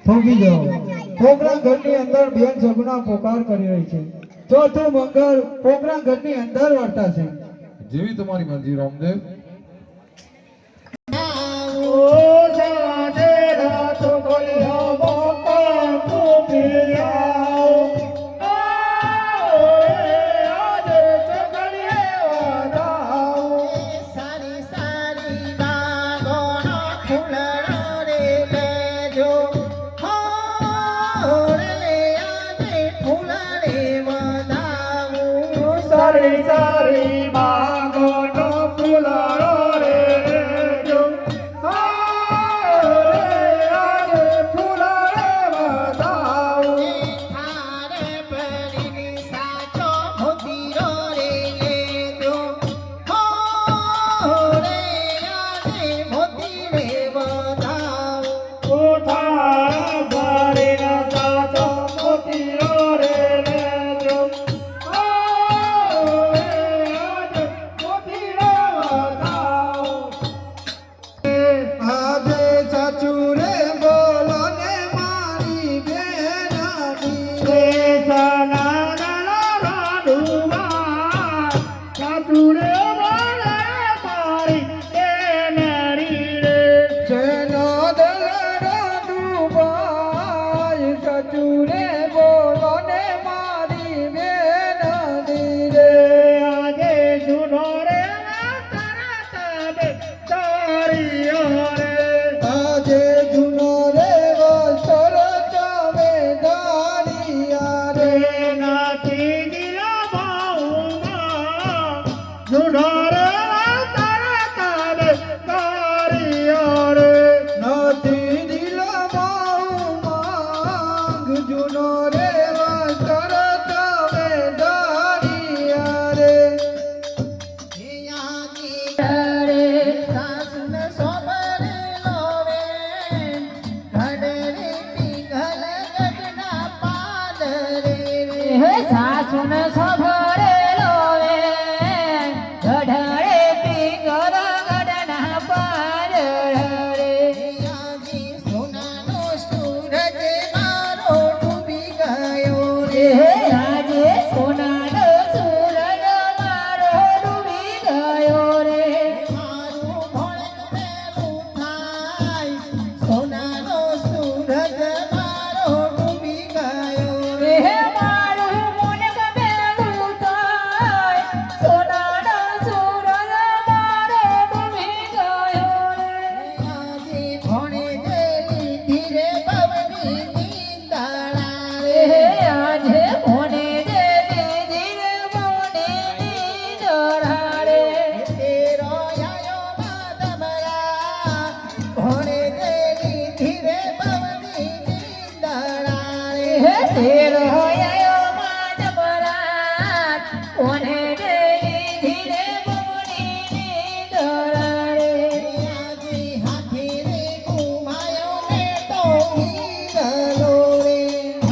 થોભી જાઓ પોકરા ઘરની અંદર બેન સગુણા પોકાર કરી રહી છે ચોથું મંગળ પોકરા ઘરની અંદર વર્તા છે જેવી તમારી મરજી રામદેવ સારી માંગો નો ફૂલારો રે જો આજે ફૂલારે વધાવો થારે પરીની સાચો હોતીરો રે લેજો રે આજે મોતી રે વધાવો થારા ભરીના સાચો હોતીરો રે સાસુન સભરે લોવે ગઢડે પીગર ગઢના પાર રે આજે સોનાનો સૂરજ મારો ડૂબી ગયો રે આજે સોનાનો સૂરજ મારો ડૂબી ગયો રે મારું ભણ પેલું થાય સોનાનો સૂરજ મારો ડૂબી ગયો રે તેરો આયો માજ બરાત કોને દેલી ધીરે બમણી દરારે આજે હાથે રે ઘુમાયો ને તો હીરલો રે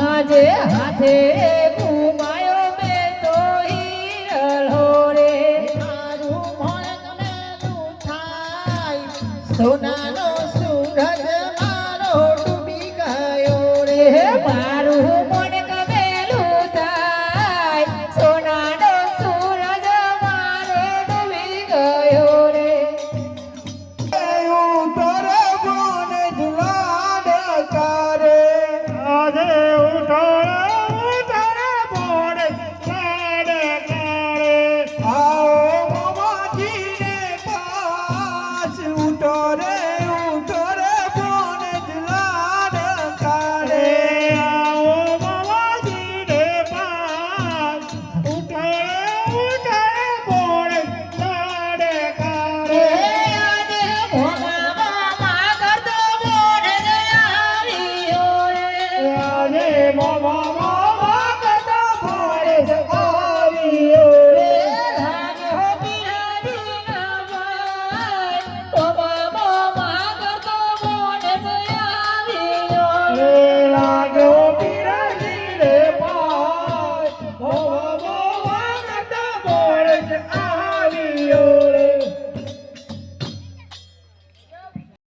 આજે હાથે રે ઘુમાયો મે તો હીરલો રે મારું ભણ મેલું થાય સોનાનો સૂરજ મારો ડૂબી ગયો રે મારું ઉઠો રે એટલે આ